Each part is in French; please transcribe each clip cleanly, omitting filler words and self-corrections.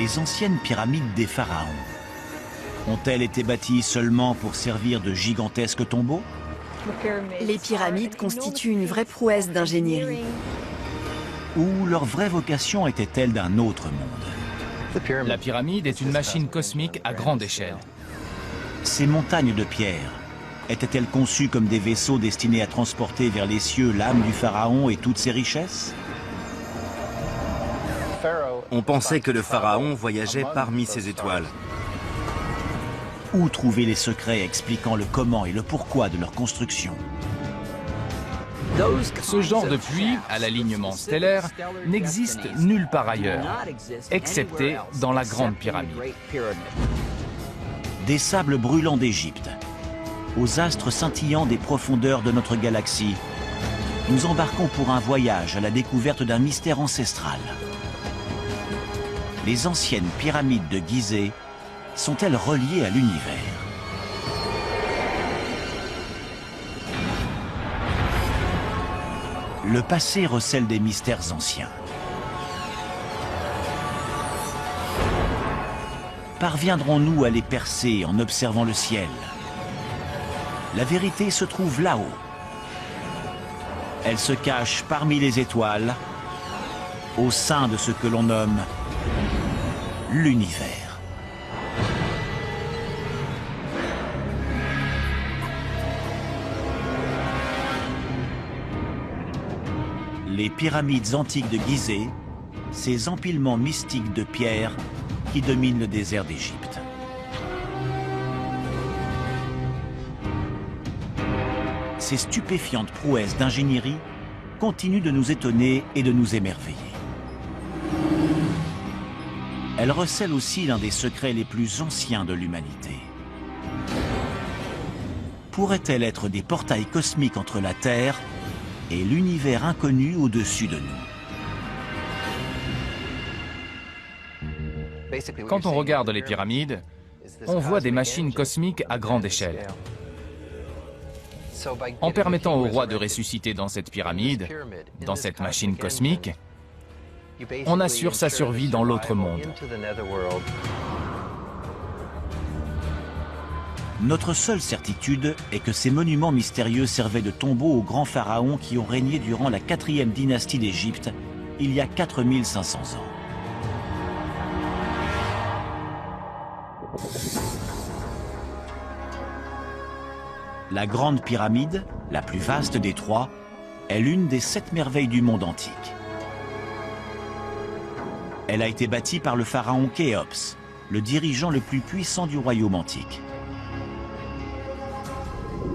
Les anciennes pyramides des pharaons ont-elles été bâties seulement pour servir de gigantesques tombeaux? Les pyramides constituent une vraie prouesse d'ingénierie. Ou leur vraie vocation était-elle d'un autre monde? La pyramide est une machine cosmique à grande échelle. Ces montagnes de pierre étaient-elles conçues comme des vaisseaux destinés à transporter vers les cieux l'âme du pharaon et toutes ses richesses? On pensait que le pharaon voyageait parmi ces étoiles. Où trouver les secrets expliquant le comment et le pourquoi de leur construction? Ce genre de puits, à l'alignement stellaire, n'existe nulle part ailleurs, excepté dans la Grande Pyramide. Des sables brûlants d'Égypte, aux astres scintillants des profondeurs de notre galaxie, nous embarquons pour un voyage à la découverte d'un mystère ancestral. Les anciennes pyramides de Gizeh sont-elles reliées à l'univers? Le passé recèle des mystères anciens. Parviendrons-nous à les percer en observant le ciel? La vérité se trouve là-haut. Elle se cache parmi les étoiles, au sein de ce que l'on nomme l'univers. Les pyramides antiques de Gizeh, ces empilements mystiques de pierres qui dominent le désert d'Égypte. Ces stupéfiantes prouesses d'ingénierie continuent de nous étonner et de nous émerveiller. Elles recèlent aussi l'un des secrets les plus anciens de l'humanité. Pourraient-elles être des portails cosmiques entre la Terre et l'univers inconnu au-dessus de nous? Quand on regarde les pyramides, on voit des machines cosmiques à grande échelle. En permettant au roi de ressusciter dans cette pyramide, dans cette machine cosmique, on assure sa survie dans l'autre monde. Notre seule certitude est que ces monuments mystérieux servaient de tombeaux aux grands pharaons qui ont régné durant la 4e dynastie d'Égypte, il y a 4500 ans. La Grande Pyramide, la plus vaste des trois, est l'une des 7 merveilles du monde antique. Elle a été bâtie par le pharaon Khéops, le dirigeant le plus puissant du royaume antique.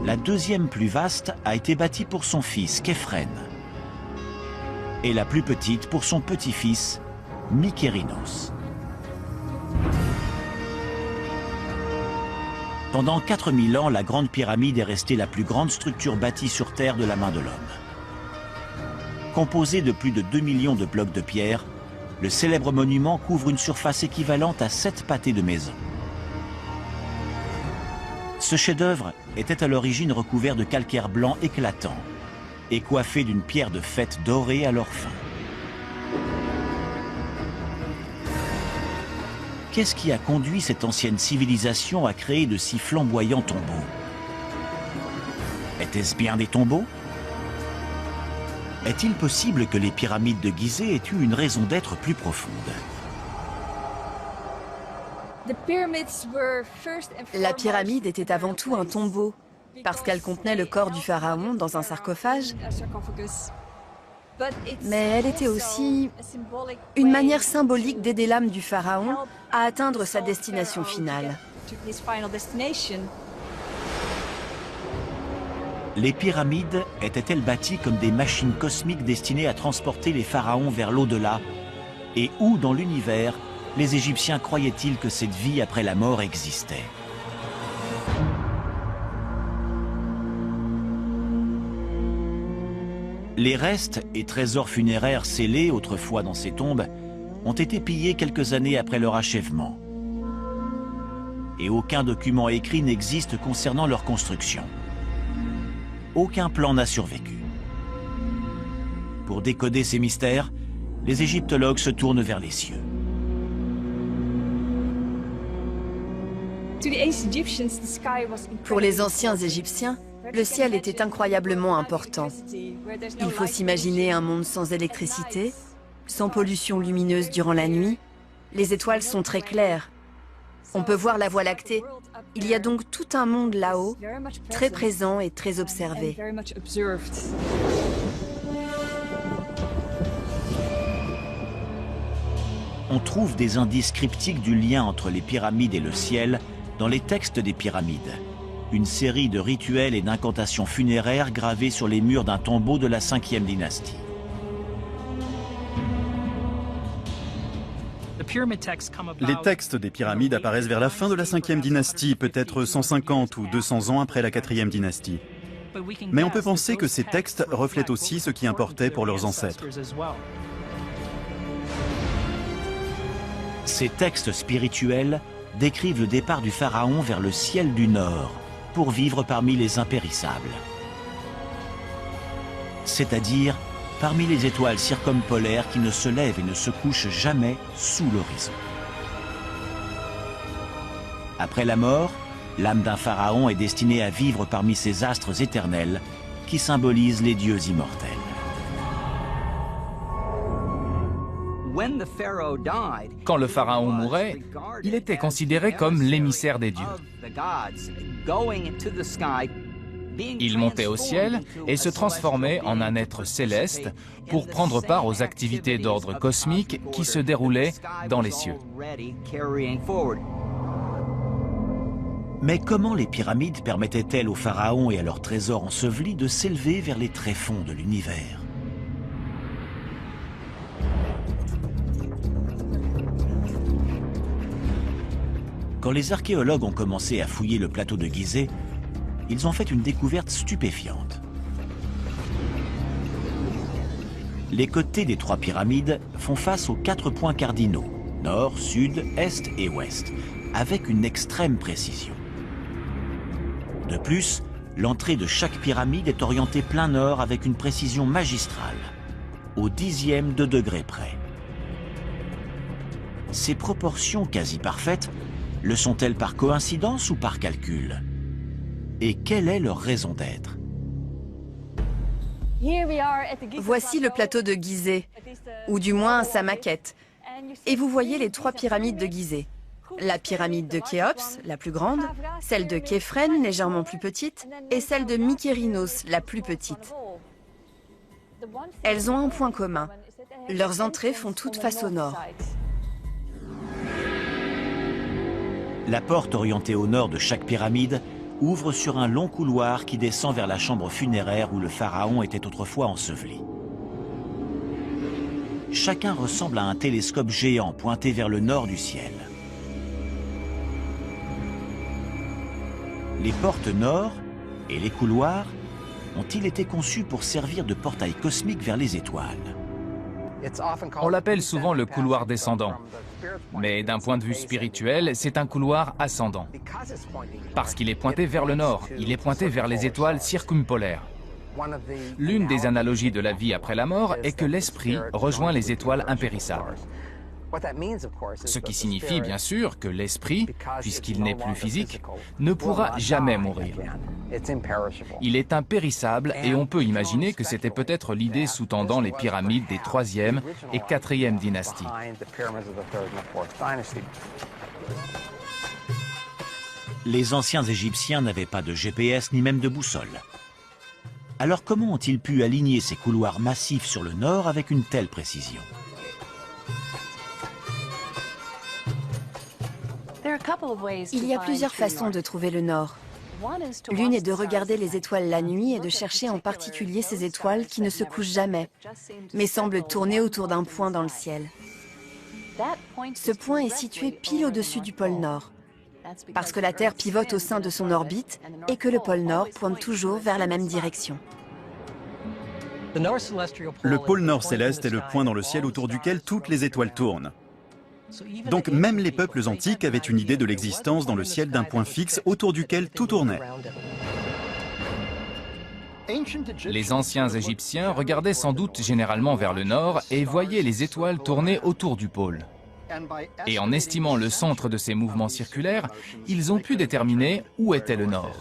La deuxième plus vaste a été bâtie pour son fils Khéphren et la plus petite pour son petit-fils Mykérinos. Pendant 4000 ans, la Grande Pyramide est restée la plus grande structure bâtie sur Terre de la main de l'homme. Composée de plus de 2 millions de blocs de pierre, le célèbre monument couvre une surface équivalente à 7 pâtés de maison. Ce chef-d'œuvre était à l'origine recouvert de calcaire blanc éclatant et coiffé d'une pierre de fête dorée à leur fin. Qu'est-ce qui a conduit cette ancienne civilisation à créer de si flamboyants tombeaux? Était-ce bien des tombeaux? Est-il possible que les pyramides de Gizeh aient eu une raison d'être plus profonde? La pyramide était avant tout un tombeau, parce qu'elle contenait le corps du pharaon dans un sarcophage. Mais elle était aussi une manière symbolique d'aider l'âme du pharaon à atteindre sa destination finale. Les pyramides étaient-elles bâties comme des machines cosmiques destinées à transporter les pharaons vers l'au-delà? Et où dans l'univers les Égyptiens croyaient-ils que cette vie après la mort existait? Les restes et trésors funéraires scellés autrefois dans ces tombes ont été pillés quelques années après leur achèvement. Et aucun document écrit n'existe concernant leur construction. Aucun plan n'a survécu. Pour décoder ces mystères, les égyptologues se tournent vers les cieux. Pour les anciens Égyptiens, le ciel était incroyablement important. Il faut s'imaginer un monde sans électricité, sans pollution lumineuse durant la nuit. Les étoiles sont très claires. On peut voir la Voie lactée. Il y a donc tout un monde là-haut, très présent et très observé. On trouve des indices cryptiques du lien entre les pyramides et le ciel dans les textes des pyramides. Une série de rituels et d'incantations funéraires gravés sur les murs d'un tombeau de la 5e dynastie. Les textes des pyramides apparaissent vers la fin de la 5e dynastie, peut-être 150 ou 200 ans après la 4e dynastie. Mais on peut penser que ces textes reflètent aussi ce qui importait pour leurs ancêtres. Ces textes spirituels décrivent le départ du pharaon vers le ciel du Nord pour vivre parmi les impérissables. C'est-à-dire parmi les étoiles circumpolaires qui ne se lèvent et ne se couchent jamais sous l'horizon. Après la mort, l'âme d'un pharaon est destinée à vivre parmi ces astres éternels qui symbolisent les dieux immortels. Quand le pharaon mourait, il était considéré comme l'émissaire des dieux. Il montait au ciel et se transformait en un être céleste pour prendre part aux activités d'ordre cosmique qui se déroulaient dans les cieux. Mais comment les pyramides permettaient-elles aux pharaons et à leurs trésors ensevelis de s'élever vers les tréfonds de l'univers ? Quand les archéologues ont commencé à fouiller le plateau de Gizeh, ils ont fait une découverte stupéfiante. Les côtés des 3 pyramides font face aux 4 points cardinaux, nord, sud, est et ouest, avec une extrême précision. De plus, l'entrée de chaque pyramide est orientée plein nord avec une précision magistrale, au 10e de degré près. Ces proportions quasi parfaites le sont-elles par coïncidence ou par calcul? Et quelle est leur raison d'être? Voici le plateau de Gizeh, ou du moins sa maquette. Et vous voyez les 3 pyramides de Gizeh. La pyramide de Khéops, la plus grande, celle de Khéphren, légèrement plus petite, et celle de Mykérinos, la plus petite. Elles ont un point commun. Leurs entrées font toutes face au nord. La porte orientée au nord de chaque pyramide ouvre sur un long couloir qui descend vers la chambre funéraire où le pharaon était autrefois enseveli. Chacun ressemble à un télescope géant pointé vers le nord du ciel. Les portes nord et les couloirs ont-ils été conçus pour servir de portail cosmique vers les étoiles? On l'appelle souvent le couloir descendant. Mais d'un point de vue spirituel, c'est un couloir ascendant. Parce qu'il est pointé vers le nord, il est pointé vers les étoiles circumpolaires. L'une des analogies de la vie après la mort est que l'esprit rejoint les étoiles impérissables. Ce qui signifie bien sûr que l'esprit, puisqu'il n'est plus physique, ne pourra jamais mourir. Il est impérissable et on peut imaginer que c'était peut-être l'idée sous-tendant les pyramides des 3e et 4e dynasties. Les anciens Égyptiens n'avaient pas de GPS ni même de boussole. Alors comment ont-ils pu aligner ces couloirs massifs sur le nord avec une telle précision? Il y a plusieurs façons de trouver le nord. L'une est de regarder les étoiles la nuit et de chercher en particulier ces étoiles qui ne se couchent jamais, mais semblent tourner autour d'un point dans le ciel. Ce point est situé pile au-dessus du pôle Nord, parce que la Terre pivote au sein de son orbite et que le pôle Nord pointe toujours vers la même direction. Le pôle Nord céleste est le point dans le ciel autour duquel toutes les étoiles tournent. Donc même les peuples antiques avaient une idée de l'existence dans le ciel d'un point fixe autour duquel tout tournait. Les anciens Égyptiens regardaient sans doute généralement vers le nord et voyaient les étoiles tourner autour du pôle. Et en estimant le centre de ces mouvements circulaires, ils ont pu déterminer où était le nord.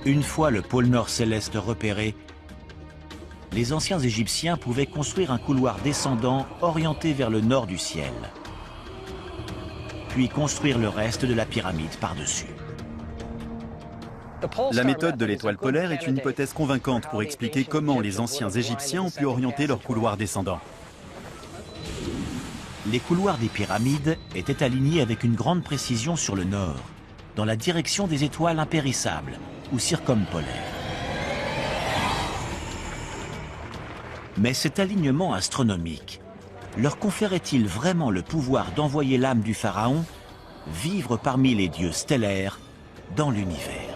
Une fois le pôle Nord céleste repéré, les anciens Égyptiens pouvaient construire un couloir descendant orienté vers le nord du ciel, puis construire le reste de la pyramide par-dessus. La méthode de l'étoile polaire est une hypothèse convaincante pour expliquer comment les anciens Égyptiens ont pu orienter leur couloir descendant. Les couloirs des pyramides étaient alignés avec une grande précision sur le nord, dans la direction des étoiles impérissables ou circumpolaires. Mais cet alignement astronomique leur conférait-il vraiment le pouvoir d'envoyer l'âme du pharaon vivre parmi les dieux stellaires dans l'univers?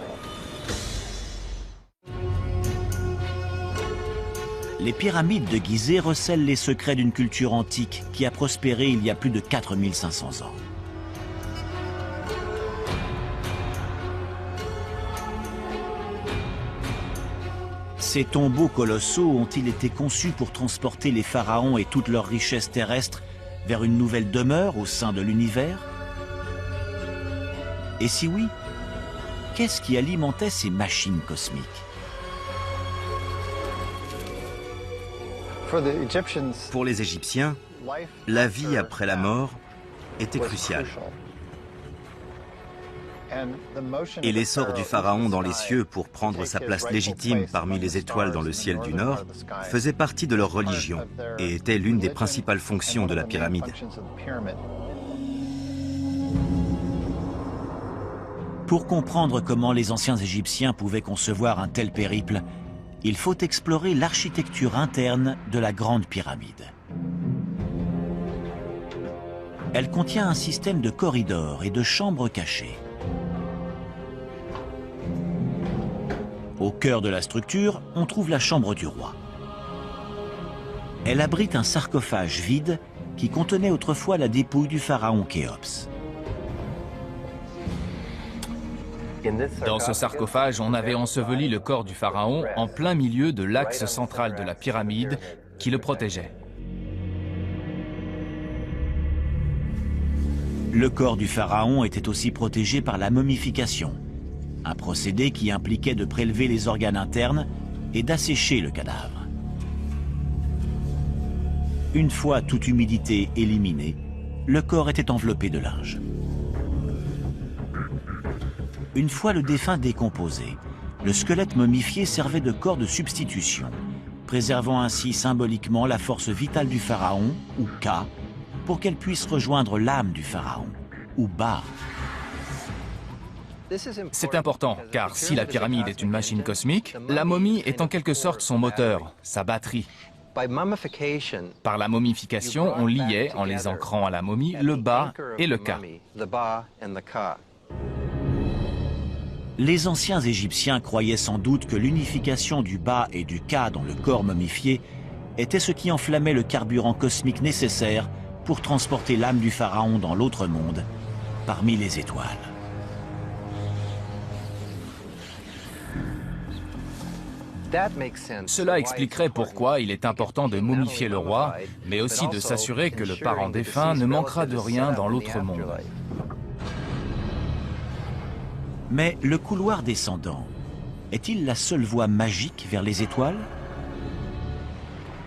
Les pyramides de Gizeh recèlent les secrets d'une culture antique qui a prospéré il y a plus de 4500 ans. Ces tombeaux colossaux ont-ils été conçus pour transporter les pharaons et toutes leurs richesses terrestres vers une nouvelle demeure au sein de l'univers? Et si oui, qu'est-ce qui alimentait ces machines cosmiques? Pour les Égyptiens, la vie après la mort était cruciale. Et l'essor du pharaon dans les cieux pour prendre sa place légitime parmi les étoiles dans le ciel du Nord faisait partie de leur religion et était l'une des principales fonctions de la pyramide. Pour comprendre comment les anciens Égyptiens pouvaient concevoir un tel périple, il faut explorer l'architecture interne de la Grande Pyramide. Elle contient un système de corridors et de chambres cachées. Au cœur de la structure, on trouve la chambre du roi. Elle abrite un sarcophage vide qui contenait autrefois la dépouille du pharaon Khéops. Dans ce sarcophage, on avait enseveli le corps du pharaon en plein milieu de l'axe central de la pyramide qui le protégeait. Le corps du pharaon était aussi protégé par la momification, un procédé qui impliquait de prélever les organes internes et d'assécher le cadavre. Une fois toute humidité éliminée, le corps était enveloppé de linge. Une fois le défunt décomposé, le squelette momifié servait de corps de substitution, préservant ainsi symboliquement la force vitale du pharaon, ou Ka, pour qu'elle puisse rejoindre l'âme du pharaon, ou Ba. C'est important, car si la pyramide est une machine cosmique, la momie est en quelque sorte son moteur, sa batterie. Par la momification, on liait, en les ancrant à la momie, le Ba et le Ka. Les anciens Égyptiens croyaient sans doute que l'unification du Ba et du Ka dans le corps momifié était ce qui enflammait le carburant cosmique nécessaire pour transporter l'âme du pharaon dans l'autre monde, parmi les étoiles. Cela expliquerait pourquoi il est important de momifier le roi, mais aussi de s'assurer que le parent défunt ne manquera de rien dans l'autre monde. Mais le couloir descendant est-il la seule voie magique vers les étoiles?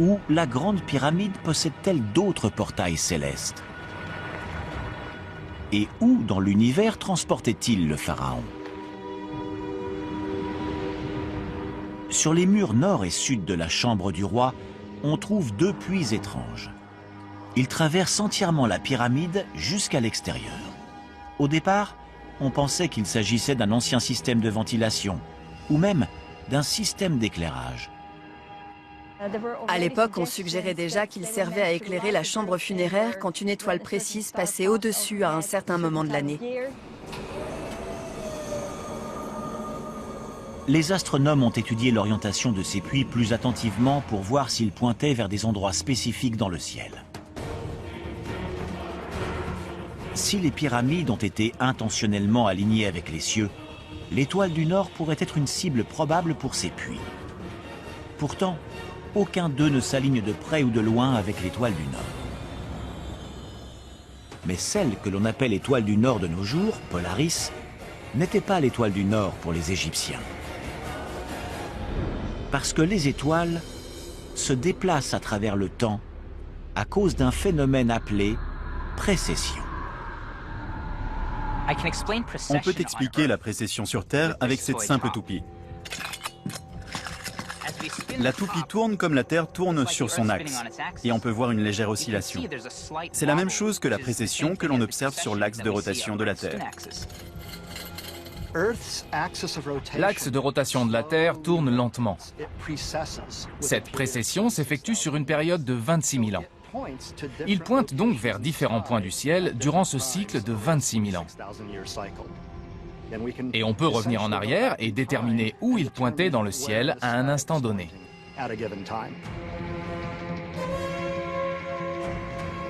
Ou la Grande Pyramide possède-t-elle d'autres portails célestes? Et où dans l'univers transportait-il le pharaon? Sur les murs nord et sud de la chambre du roi, on trouve deux puits étranges. Ils traversent entièrement la pyramide jusqu'à l'extérieur. Au départ, on pensait qu'il s'agissait d'un ancien système de ventilation, ou même d'un système d'éclairage. À l'époque, on suggérait déjà qu'il servait à éclairer la chambre funéraire quand une étoile précise passait au-dessus à un certain moment de l'année. Les astronomes ont étudié l'orientation de ces puits plus attentivement pour voir s'ils pointaient vers des endroits spécifiques dans le ciel. Si les pyramides ont été intentionnellement alignées avec les cieux, l'étoile du Nord pourrait être une cible probable pour ces puits. Pourtant, aucun d'eux ne s'aligne de près ou de loin avec l'étoile du Nord. Mais celle que l'on appelle étoile du Nord de nos jours, Polaris, n'était pas l'étoile du Nord pour les Égyptiens. Parce que les étoiles se déplacent à travers le temps à cause d'un phénomène appelé précession. On peut expliquer la précession sur Terre avec cette simple toupie. La toupie tourne comme la Terre tourne sur son axe, et on peut voir une légère oscillation. C'est la même chose que la précession que l'on observe sur l'axe de rotation de la Terre. L'axe de rotation de la Terre tourne lentement. Cette précession s'effectue sur une période de 26 000 ans. Il pointe donc vers différents points du ciel durant ce cycle de 26 000 ans. Et on peut revenir en arrière et déterminer où il pointait dans le ciel à un instant donné.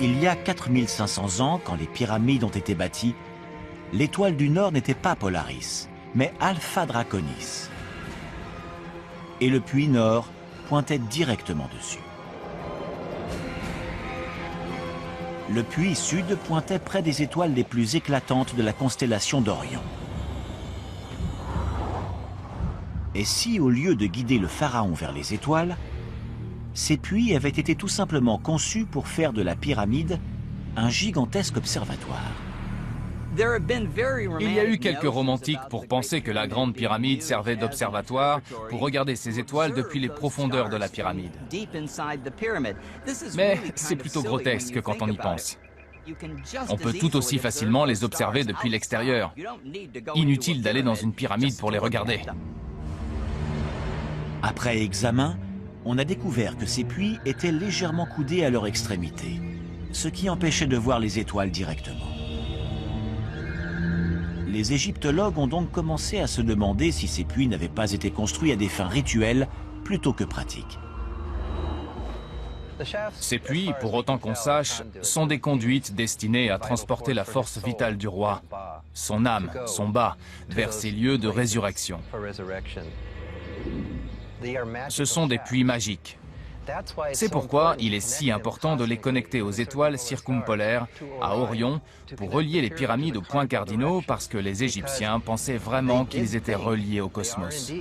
Il y a 4500 ans, quand les pyramides ont été bâties, l'étoile du Nord n'était pas Polaris, mais Alpha Draconis. Et le puits Nord pointait directement dessus. Le puits Sud pointait près des étoiles les plus éclatantes de la constellation d'Orion. Et si, au lieu de guider le pharaon vers les étoiles, ces puits avaient été tout simplement conçus pour faire de la pyramide un gigantesque observatoire. Il y a eu quelques romantiques pour penser que la grande pyramide servait d'observatoire pour regarder ces étoiles depuis les profondeurs de la pyramide. Mais c'est plutôt grotesque quand on y pense. On peut tout aussi facilement les observer depuis l'extérieur. Inutile d'aller dans une pyramide pour les regarder. Après examen, on a découvert que ces puits étaient légèrement coudés à leur extrémité, ce qui empêchait de voir les étoiles directement. Les égyptologues ont donc commencé à se demander si ces puits n'avaient pas été construits à des fins rituelles plutôt que pratiques. Ces puits, pour autant qu'on sache, sont des conduites destinées à transporter la force vitale du roi, son âme, son bas, vers ces lieux de résurrection. Ce sont des puits magiques. C'est pourquoi il est si important de les connecter aux étoiles circumpolaires, à Orion, pour relier les pyramides aux points cardinaux, parce que les Égyptiens pensaient vraiment qu'ils étaient reliés au cosmos.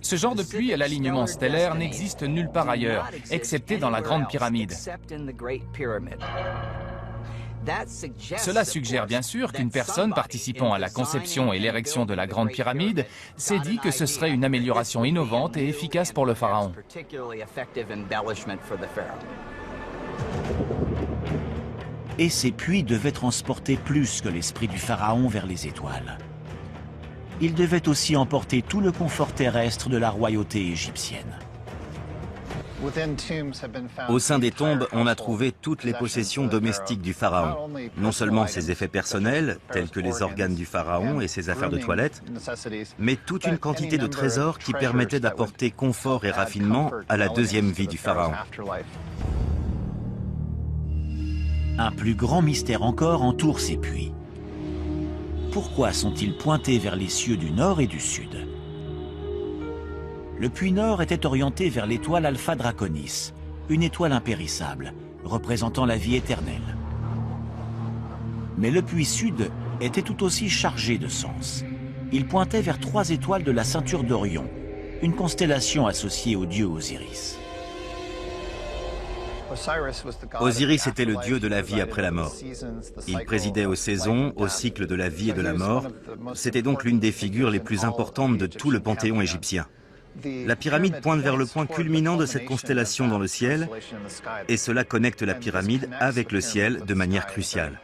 Ce genre de puits à l'alignement stellaire n'existe nulle part ailleurs, excepté dans la Grande Pyramide. Cela suggère bien sûr qu'une personne participant à la conception et l'érection de la Grande Pyramide s'est dit que ce serait une amélioration innovante et efficace pour le pharaon. Et ces puits devaient transporter plus que l'esprit du pharaon vers les étoiles. Ils devaient aussi emporter tout le confort terrestre de la royauté égyptienne. Au sein des tombes, on a trouvé toutes les possessions domestiques du pharaon. Non seulement ses effets personnels, tels que les organes du pharaon et ses affaires de toilette, mais toute une quantité de trésors qui permettaient d'apporter confort et raffinement à la deuxième vie du pharaon. Un plus grand mystère encore entoure ces puits. Pourquoi sont-ils pointés vers les cieux du Nord et du Sud ? Le puits Nord était orienté vers l'étoile Alpha Draconis, une étoile impérissable, représentant la vie éternelle. Mais le puits Sud était tout aussi chargé de sens. Il pointait vers 3 étoiles de la ceinture d'Orion, une constellation associée au dieu Osiris. Osiris était le dieu de la vie après la mort. Il présidait aux saisons, au cycle de la vie et de la mort. C'était donc l'une des figures les plus importantes de tout le panthéon égyptien. La pyramide pointe vers le point culminant de cette constellation dans le ciel, et cela connecte la pyramide avec le ciel de manière cruciale.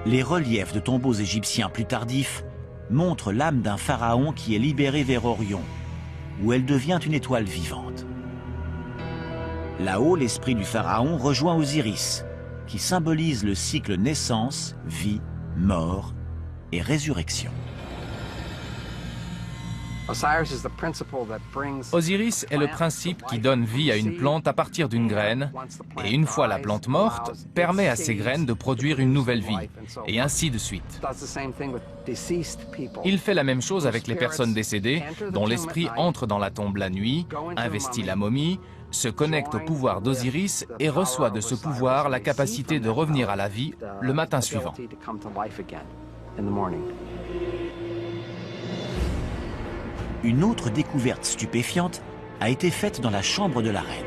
Les reliefs de tombeaux égyptiens plus tardifs montrent l'âme d'un pharaon qui est libérée vers Orion, où elle devient une étoile vivante. Là-haut, l'esprit du pharaon rejoint Osiris, qui symbolise le cycle naissance, vie, mort et résurrection. Osiris est le principe qui donne vie à une plante à partir d'une graine, et une fois la plante morte, permet à ces graines de produire une nouvelle vie, et ainsi de suite. Il fait la même chose avec les personnes décédées, dont l'esprit entre dans la tombe la nuit, investit la momie, se connecte au pouvoir d'Osiris et reçoit de ce pouvoir la capacité de revenir à la vie le matin suivant. Une autre découverte stupéfiante a été faite dans la chambre de la reine.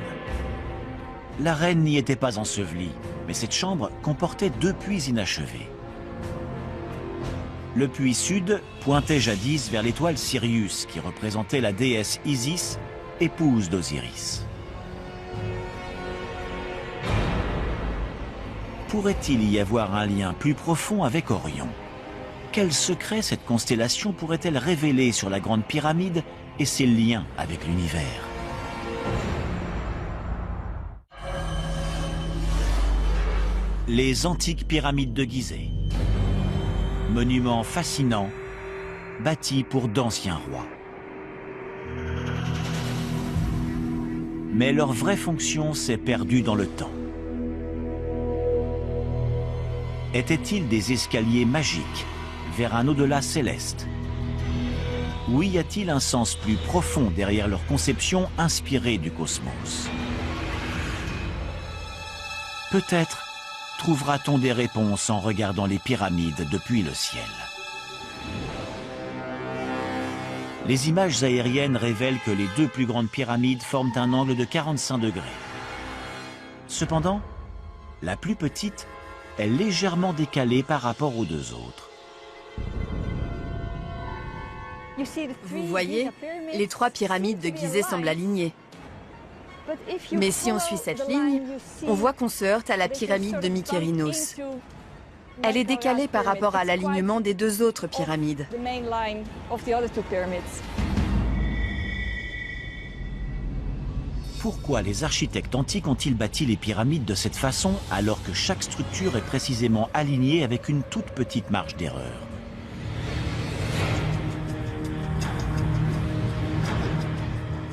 La reine n'y était pas ensevelie, mais cette chambre comportait 2 puits inachevés. Le puits sud pointait jadis vers l'étoile Sirius, qui représentait la déesse Isis, épouse d'Osiris. Pourrait-il y avoir un lien plus profond avec Orion? Quel secret cette constellation pourrait-elle révéler sur la Grande Pyramide et ses liens avec l'univers? Les antiques pyramides de Gizeh. Monuments fascinants, bâtis pour d'anciens rois. Mais leur vraie fonction s'est perdue dans le temps. Étaient-ils des escaliers magiques vers un au-delà céleste? Ou y a-t-il un sens plus profond derrière leur conception inspirée du cosmos? Peut-être trouvera-t-on des réponses en regardant les pyramides depuis le ciel. Les images aériennes révèlent que les 2 plus grandes pyramides forment un angle de 45 degrés. Cependant, la plus petite est légèrement décalée par rapport aux 2 autres. Vous voyez, les 3 pyramides de Gizeh semblent alignées. Mais si on suit cette ligne, on voit qu'on se heurte à la pyramide de Mykérinos. Elle est décalée par rapport à l'alignement des 2 autres pyramides. Pourquoi les architectes antiques ont-ils bâti les pyramides de cette façon alors que chaque structure est précisément alignée avec une toute petite marge d'erreur?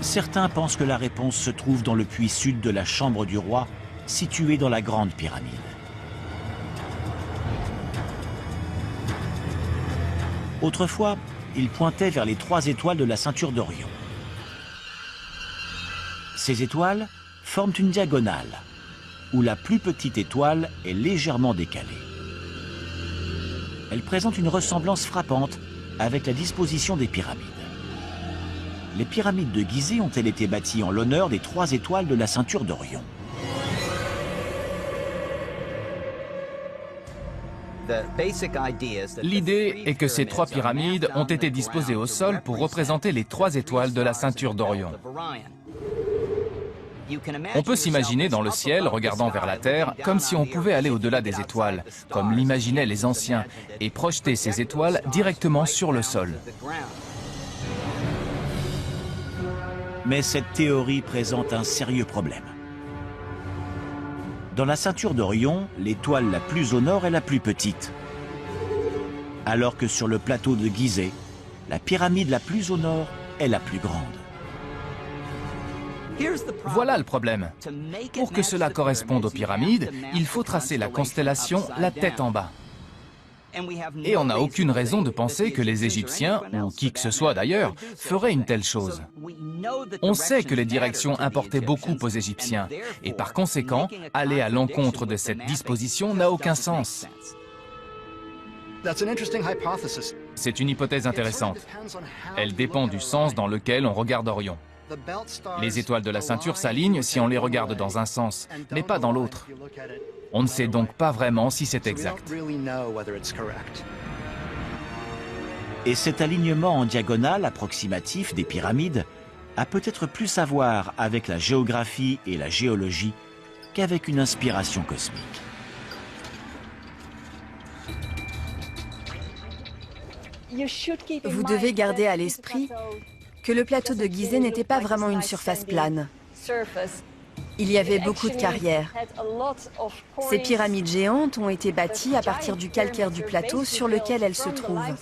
Certains pensent que la réponse se trouve dans le puits sud de la chambre du roi, situé dans la grande pyramide. Autrefois, il pointait vers les 3 étoiles de la ceinture d'Orion. Ces étoiles forment une diagonale, où la plus petite étoile est légèrement décalée. Elle présente une ressemblance frappante avec la disposition des pyramides. Les pyramides de Gizeh ont-elles été bâties en l'honneur des 3 étoiles de la ceinture d'Orion? L'idée est que ces 3 pyramides ont été disposées au sol pour représenter les 3 étoiles de la ceinture d'Orion. On peut s'imaginer dans le ciel, regardant vers la Terre, comme si on pouvait aller au-delà des étoiles, comme l'imaginaient les anciens, et projeter ces étoiles directement sur le sol. Mais cette théorie présente un sérieux problème. Dans la ceinture d'Orion, l'étoile la plus au nord est la plus petite. Alors que sur le plateau de Gizeh, la pyramide la plus au nord est la plus grande. Voilà le problème. Pour que cela corresponde aux pyramides, il faut tracer la constellation la tête en bas. Et on n'a aucune raison de penser que les Égyptiens, ou qui que ce soit d'ailleurs, feraient une telle chose. On sait que les directions importaient beaucoup aux Égyptiens, et par conséquent, aller à l'encontre de cette disposition n'a aucun sens. C'est une hypothèse intéressante. Elle dépend du sens dans lequel on regarde Orion. Les étoiles de la ceinture s'alignent si on les regarde dans un sens, mais pas dans l'autre. On ne sait donc pas vraiment si c'est exact. Et cet alignement en diagonale approximatif des pyramides a peut-être plus à voir avec la géographie et la géologie qu'avec une inspiration cosmique. Vous devez garder à l'esprit que le plateau de Gizeh n'était pas vraiment une surface plane. Il y avait beaucoup de carrières. Ces pyramides géantes ont été bâties à partir du calcaire du plateau sur lequel elles se trouvent.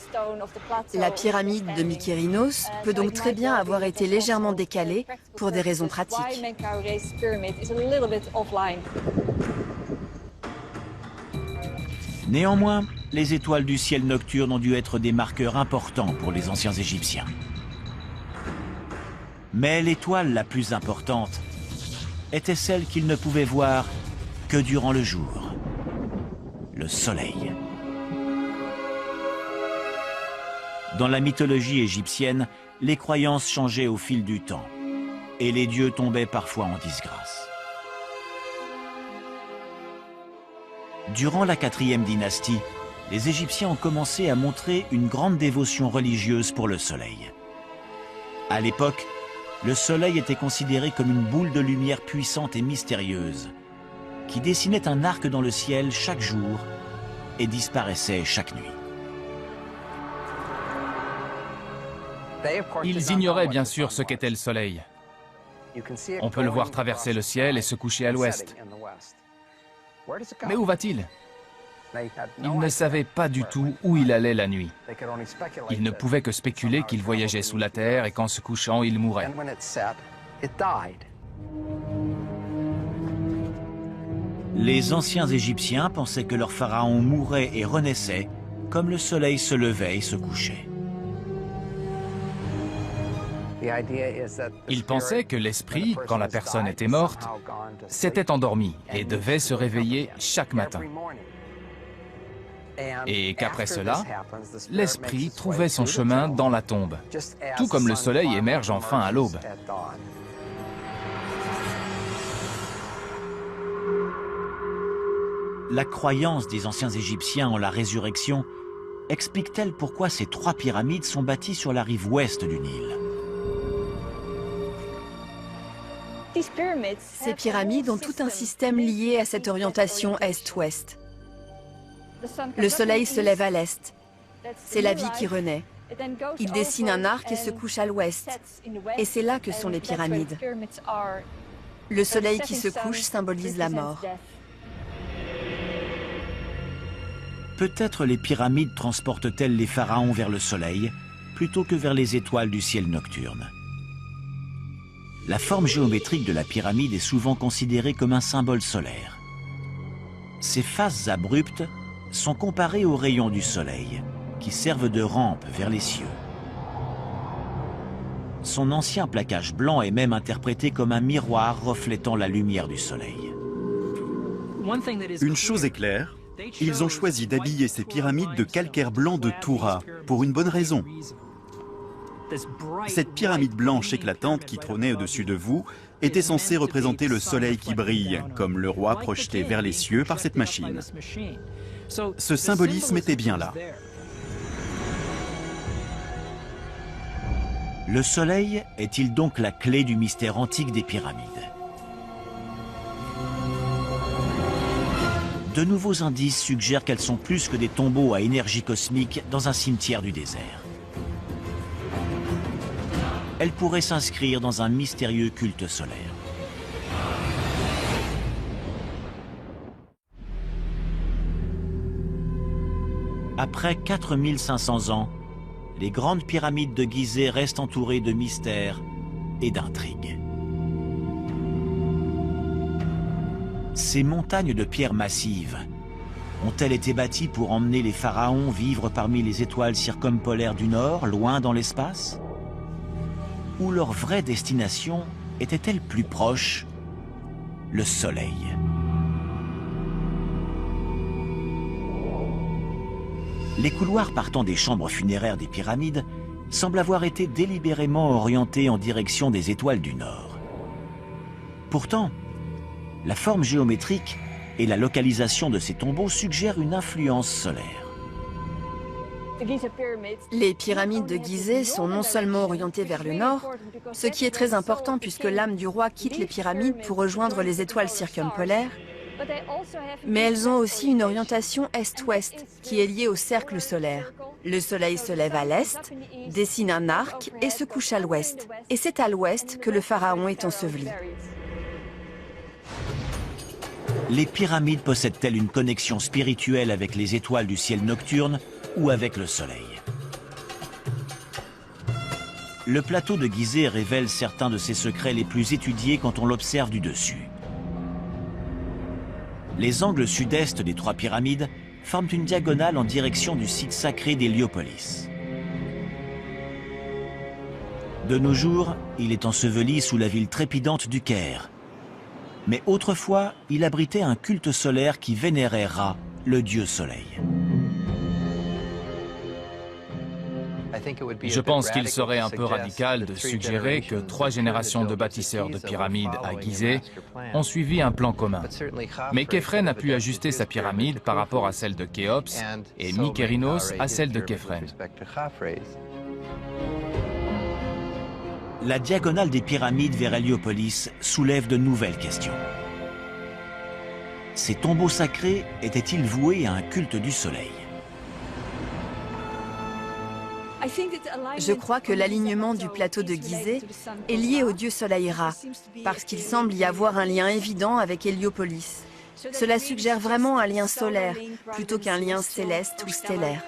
La pyramide de Mykérinos peut donc très bien avoir été légèrement décalée pour des raisons pratiques. Néanmoins, les étoiles du ciel nocturne ont dû être des marqueurs importants pour les anciens Égyptiens. Mais l'étoile la plus importante était celle qu'ils ne pouvaient voir que durant le jour, le soleil. Dans la mythologie égyptienne, les croyances changeaient au fil du temps et les dieux tombaient parfois en disgrâce. Durant la 4e dynastie, les Égyptiens ont commencé à montrer une grande dévotion religieuse pour le soleil. À l'époque, le soleil était considéré comme une boule de lumière puissante et mystérieuse, qui dessinait un arc dans le ciel chaque jour et disparaissait chaque nuit. Ils ignoraient bien sûr ce qu'était le soleil. On peut le voir traverser le ciel et se coucher à l'ouest. Mais où va-t-il? Ils ne savaient pas du tout où il allait la nuit. Ils ne pouvaient que spéculer qu'il voyageait sous la terre et qu'en se couchant, il mourrait. Les anciens Égyptiens pensaient que leur pharaon mourait et renaissait comme le soleil se levait et se couchait. Ils pensaient que l'esprit, quand la personne était morte, s'était endormi et devait se réveiller chaque matin. Et qu'après cela, l'esprit trouvait son chemin dans la tombe, tout comme le soleil émerge enfin à l'aube. La croyance des anciens Égyptiens en la résurrection explique-t-elle pourquoi ces 3 pyramides sont bâties sur la rive ouest du Nil? Ces pyramides ont tout un système lié à cette orientation est-ouest. Le soleil se lève à l'est. C'est la vie qui renaît. Il dessine un arc et se couche à l'ouest. Et c'est là que sont les pyramides. Le soleil qui se couche symbolise la mort. Peut-être les pyramides transportent-elles les pharaons vers le soleil plutôt que vers les étoiles du ciel nocturne. La forme géométrique de la pyramide est souvent considérée comme un symbole solaire. Ses faces abruptes sont comparées aux rayons du soleil, qui servent de rampe vers les cieux. Son ancien plaquage blanc est même interprété comme un miroir reflétant la lumière du soleil. Une chose est claire, ils ont choisi d'habiller ces pyramides de calcaire blanc de Toura, pour une bonne raison. Cette pyramide blanche éclatante qui trônait au-dessus de vous était censée représenter le soleil qui brille, comme le roi projeté vers les cieux par cette machine. Ce symbolisme était bien là. Le soleil est-il donc la clé du mystère antique des pyramides? De nouveaux indices suggèrent qu'elles sont plus que des tombeaux à énergie cosmique dans un cimetière du désert. Elles pourraient s'inscrire dans un mystérieux culte solaire. Après 4500 ans, les grandes pyramides de Gizeh restent entourées de mystères et d'intrigues. Ces montagnes de pierres massives ont-elles été bâties pour emmener les pharaons vivre parmi les étoiles circumpolaires du Nord, loin dans l'espace? Ou leur vraie destination était-elle plus proche? Le soleil. Les couloirs partant des chambres funéraires des pyramides semblent avoir été délibérément orientés en direction des étoiles du Nord. Pourtant, la forme géométrique et la localisation de ces tombeaux suggèrent une influence solaire. Les pyramides de Gizeh sont non seulement orientées vers le nord, ce qui est très important puisque l'âme du roi quitte les pyramides pour rejoindre les étoiles circumpolaires, mais elles ont aussi une orientation est-ouest qui est liée au cercle solaire. Le soleil se lève à l'est, dessine un arc et se couche à l'ouest. Et c'est à l'ouest que le pharaon est enseveli. Les pyramides possèdent-elles une connexion spirituelle avec les étoiles du ciel nocturne ou avec le soleil? Le plateau de Gizeh révèle certains de ses secrets les plus étudiés quand on l'observe du dessus. Les angles sud-est des 3 pyramides forment une diagonale en direction du site sacré d'Héliopolis. De nos jours, il est enseveli sous la ville trépidante du Caire. Mais autrefois, il abritait un culte solaire qui vénérait Ra, le dieu soleil. Je pense qu'il serait un peu radical de suggérer que 3 générations de bâtisseurs de pyramides à Gizeh ont suivi un plan commun. Mais Khéphren a pu ajuster sa pyramide par rapport à celle de Khéops et Mykérinos à celle de Khéphren. La diagonale des pyramides vers Héliopolis soulève de nouvelles questions. Ces tombeaux sacrés étaient-ils voués à un culte du soleil? Je crois que l'alignement du plateau de Gizeh est lié au dieu soleil Ra, parce qu'il semble y avoir un lien évident avec Héliopolis. Cela suggère vraiment un lien solaire, plutôt qu'un lien céleste ou stellaire.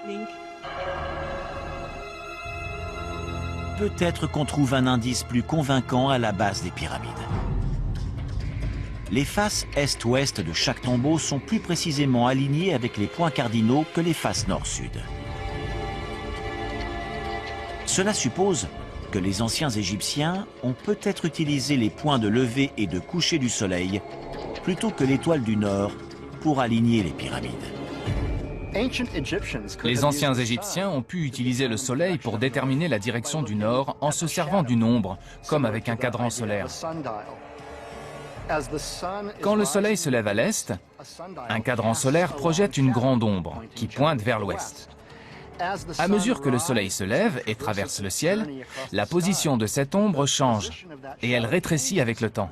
Peut-être qu'on trouve un indice plus convaincant à la base des pyramides. Les faces est-ouest de chaque tombeau sont plus précisément alignées avec les points cardinaux que les faces nord-sud. Cela suppose que les anciens Égyptiens ont peut-être utilisé les points de lever et de coucher du soleil plutôt que l'étoile du nord pour aligner les pyramides. Les anciens Égyptiens ont pu utiliser le soleil pour déterminer la direction du nord en se servant d'une ombre, comme avec un cadran solaire. Quand le soleil se lève à l'est, un cadran solaire projette une grande ombre qui pointe vers l'ouest. À mesure que le soleil se lève et traverse le ciel, la position de cette ombre change et elle rétrécit avec le temps.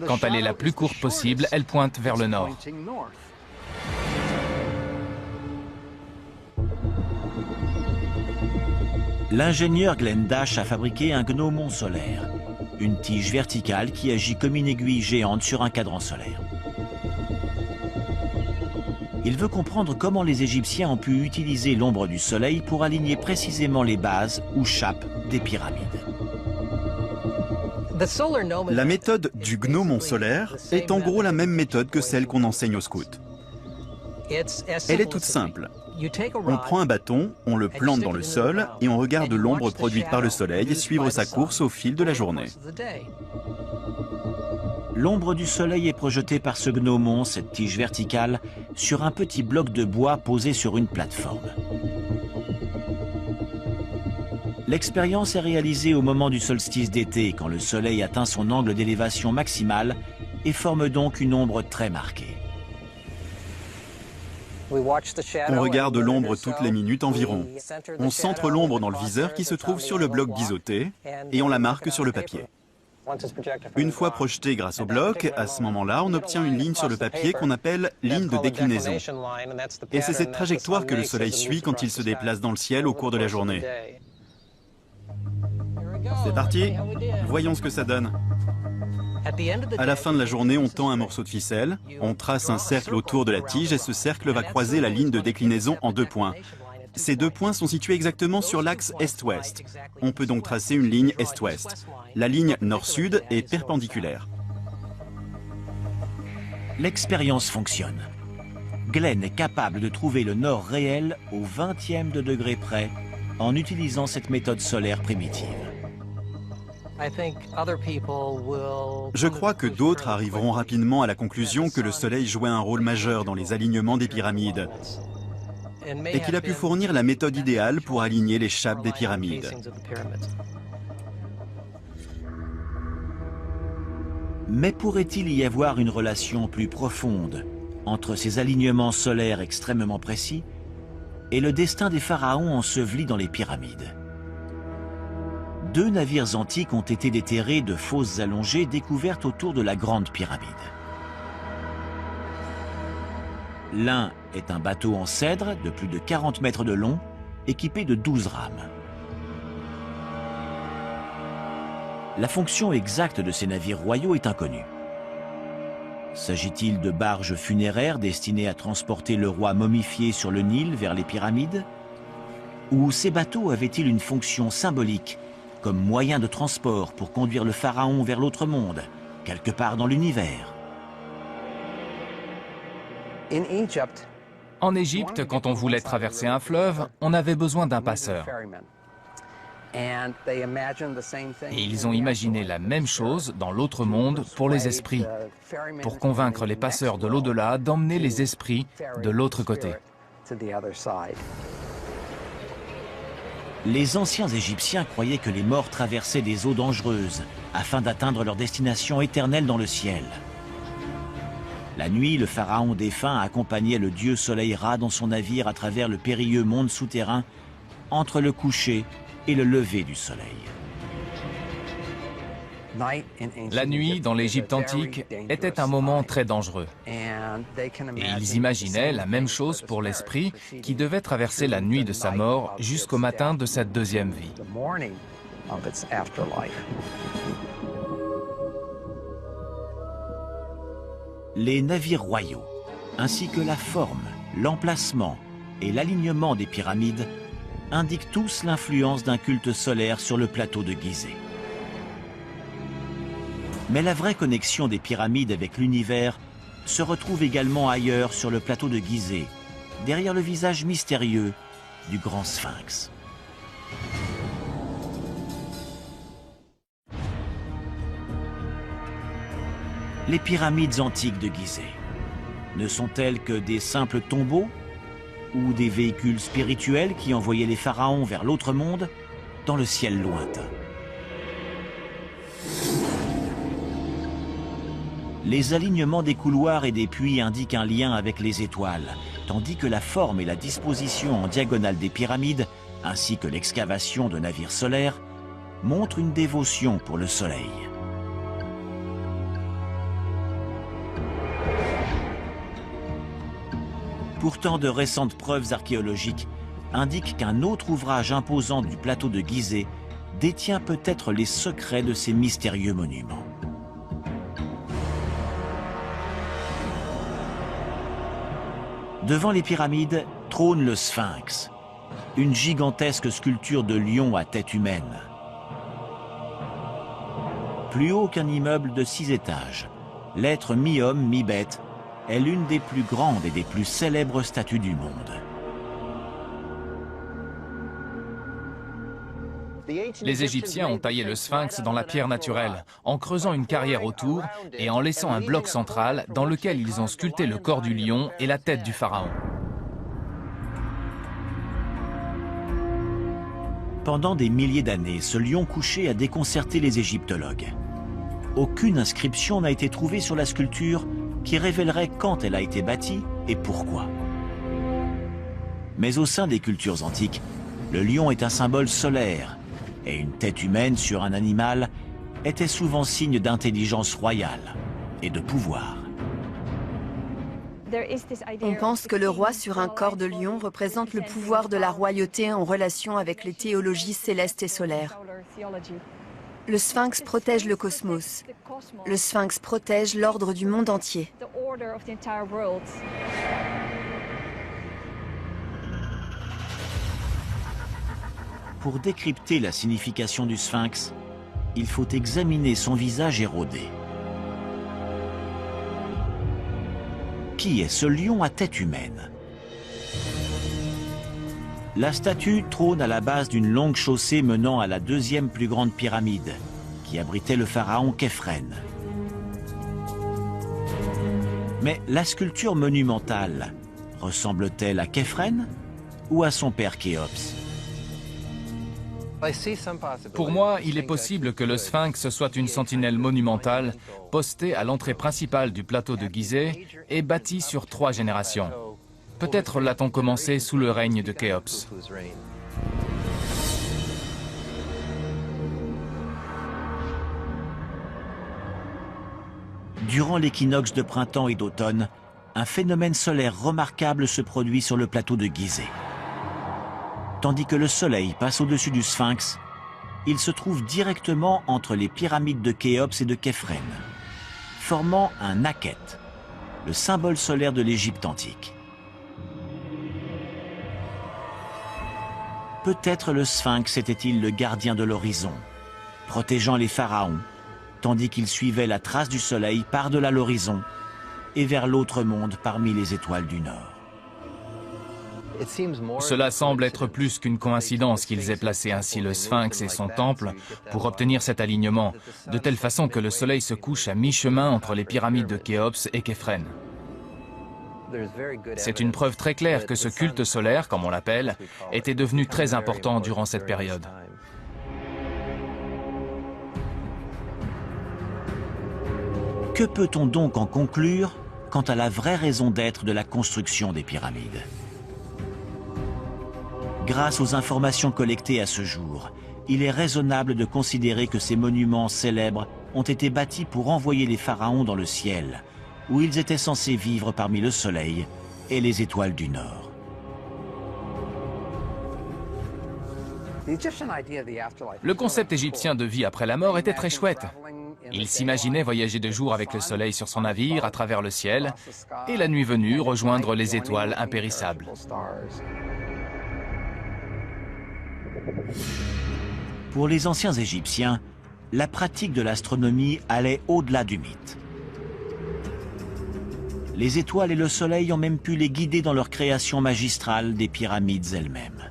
Quand elle est la plus courte possible, elle pointe vers le nord. L'ingénieur Glenn Dash a fabriqué un gnomon solaire, une tige verticale qui agit comme une aiguille géante sur un cadran solaire. Il veut comprendre comment les Égyptiens ont pu utiliser l'ombre du soleil pour aligner précisément les bases ou chapes des pyramides. La méthode du gnomon solaire est en gros la même méthode que celle qu'on enseigne aux scouts. Elle est toute simple. On prend un bâton, on le plante dans le sol et on regarde l'ombre produite par le soleil suivre sa course au fil de la journée. L'ombre du soleil est projetée par ce gnomon, cette tige verticale, sur un petit bloc de bois posé sur une plateforme. L'expérience est réalisée au moment du solstice d'été, quand le soleil atteint son angle d'élévation maximale et forme donc une ombre très marquée. On regarde l'ombre toutes les minutes environ. On centre l'ombre dans le viseur qui se trouve sur le bloc biseauté et on la marque sur le papier. Une fois projetée grâce au bloc, à ce moment-là, on obtient une ligne sur le papier qu'on appelle ligne de déclinaison. Et c'est cette trajectoire que le soleil suit quand il se déplace dans le ciel au cours de la journée. C'est parti, voyons ce que ça donne. À la fin de la journée, on tend un morceau de ficelle, on trace un cercle autour de la tige et ce cercle va croiser la ligne de déclinaison en 2 points. Ces 2 points sont situés exactement sur l'axe est-ouest. On peut donc tracer une ligne est-ouest. La ligne nord-sud est perpendiculaire. L'expérience fonctionne. Glenn est capable de trouver le nord réel au 20e de degré près en utilisant cette méthode solaire primitive. Je crois que d'autres arriveront rapidement à la conclusion que le soleil jouait un rôle majeur dans les alignements des pyramides et qu'il a pu fournir la méthode idéale pour aligner les chapes des pyramides. Mais pourrait-il y avoir une relation plus profonde entre ces alignements solaires extrêmement précis et le destin des pharaons ensevelis dans les pyramides? 2 navires antiques ont été déterrés de fosses allongées découvertes autour de la Grande Pyramide. L'un est un bateau en cèdre de plus de 40 mètres de long, équipé de 12 rames. La fonction exacte de ces navires royaux est inconnue. S'agit-il de barges funéraires destinées à transporter le roi momifié sur le Nil vers les pyramides? Ou ces bateaux avaient-ils une fonction symbolique, comme moyen de transport pour conduire le pharaon vers l'autre monde, quelque part dans l'univers? En Égypte, quand on voulait traverser un fleuve, on avait besoin d'un passeur. Et ils ont imaginé la même chose dans l'autre monde pour les esprits, pour convaincre les passeurs de l'au-delà d'emmener les esprits de l'autre côté. Les anciens Égyptiens croyaient que les morts traversaient des eaux dangereuses afin d'atteindre leur destination éternelle dans le ciel. La nuit, le pharaon défunt accompagnait le dieu soleil Ra dans son navire à travers le périlleux monde souterrain entre le coucher et le lever du soleil. La nuit, dans l'Égypte antique, était un moment très dangereux. Et ils imaginaient la même chose pour l'esprit qui devait traverser la nuit de sa mort jusqu'au matin de sa deuxième vie. Les navires royaux, ainsi que la forme, l'emplacement et l'alignement des pyramides, indiquent tous l'influence d'un culte solaire sur le plateau de Gizeh. Mais la vraie connexion des pyramides avec l'univers se retrouve également ailleurs sur le plateau de Gizeh, derrière le visage mystérieux du grand sphinx. Les pyramides antiques de Gizeh ne sont-elles que des simples tombeaux ou des véhicules spirituels qui envoyaient les pharaons vers l'autre monde dans le ciel lointain? Les alignements des couloirs et des puits indiquent un lien avec les étoiles, tandis que la forme et la disposition en diagonale des pyramides, ainsi que l'excavation de navires solaires, montrent une dévotion pour le soleil. Pourtant, de récentes preuves archéologiques indiquent qu'un autre ouvrage imposant du plateau de Gizeh détient peut-être les secrets de ces mystérieux monuments. Devant les pyramides trône le Sphinx, une gigantesque sculpture de lion à tête humaine. Plus haut qu'un immeuble de 6 étages, l'être mi-homme, mi-bête est l'une des plus grandes et des plus célèbres statues du monde. Les Égyptiens ont taillé le sphinx dans la pierre naturelle, en creusant une carrière autour et en laissant un bloc central dans lequel ils ont sculpté le corps du lion et la tête du pharaon. Pendant des milliers d'années, ce lion couché a déconcerté les égyptologues. Aucune inscription n'a été trouvée sur la sculpture qui révélerait quand elle a été bâtie et pourquoi. Mais au sein des cultures antiques, le lion est un symbole solaire, et une tête humaine sur un animal était souvent signe d'intelligence royale et de pouvoir. On pense que le roi sur un corps de lion représente le pouvoir de la royauté en relation avec les théologies célestes et solaires. Le sphinx protège le cosmos. Le sphinx protège l'ordre du monde entier. Pour décrypter la signification du sphinx, il faut examiner son visage érodé. Qui est ce lion à tête humaine? La statue trône à la base d'une longue chaussée menant à la deuxième plus grande pyramide, qui abritait le pharaon Khéphren. Mais la sculpture monumentale ressemble-t-elle à Khéphren ou à son père Khéops? Pour moi, il est possible que le sphinx soit une sentinelle monumentale postée à l'entrée principale du plateau de Gizeh et bâtie sur 3 générations. Peut-être l'a-t-on commencé sous le règne de Khéops. Durant l'équinoxe de printemps et d'automne, un phénomène solaire remarquable se produit sur le plateau de Gizeh. Tandis que le soleil passe au-dessus du sphinx, il se trouve directement entre les pyramides de Khéops et de Khéphren, formant un naquette, le symbole solaire de l'Égypte antique. Peut-être le Sphinx était-il le gardien de l'horizon, protégeant les pharaons, tandis qu'il suivait la trace du soleil par-delà l'horizon et vers l'autre monde parmi les étoiles du Nord. Cela semble être plus qu'une coïncidence qu'ils aient placé ainsi le Sphinx et son temple pour obtenir cet alignement, de telle façon que le soleil se couche à mi-chemin entre les pyramides de Khéops et Képhren. C'est une preuve très claire que ce culte solaire, comme on l'appelle, était devenu très important durant cette période. Que peut-on donc en conclure quant à la vraie raison d'être de la construction des pyramides? Grâce aux informations collectées à ce jour, il est raisonnable de considérer que ces monuments célèbres ont été bâtis pour envoyer les pharaons dans le ciel, où ils étaient censés vivre parmi le soleil et les étoiles du Nord. Le concept égyptien de vie après la mort était très chouette. Il s'imaginait voyager de jour avec le soleil sur son navire à travers le ciel, et la nuit venue rejoindre les étoiles impérissables. Pour les anciens Égyptiens, la pratique de l'astronomie allait au-delà du mythe. Les étoiles et le soleil ont même pu les guider dans leur création magistrale des pyramides elles-mêmes.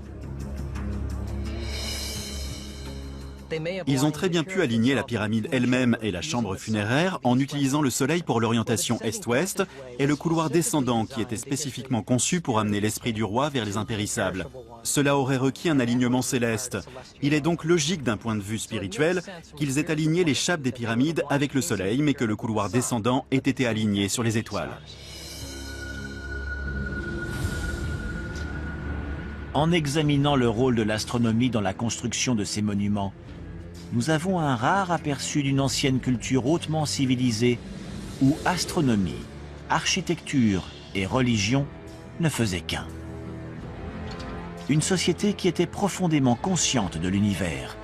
Ils ont très bien pu aligner la pyramide elle-même et la chambre funéraire en utilisant le soleil pour l'orientation est-ouest et le couloir descendant qui était spécifiquement conçu pour amener l'esprit du roi vers les impérissables. Cela aurait requis un alignement céleste. Il est donc logique d'un point de vue spirituel qu'ils aient aligné les chapes des pyramides avec le soleil, mais que le couloir descendant ait été aligné sur les étoiles. En examinant le rôle de l'astronomie dans la construction de ces monuments, nous avons un rare aperçu d'une ancienne culture hautement civilisée où astronomie, architecture et religion ne faisaient qu'un. Une société qui était profondément consciente de l'univers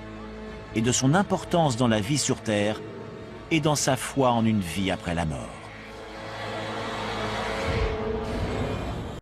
et de son importance dans la vie sur Terre et dans sa foi en une vie après la mort.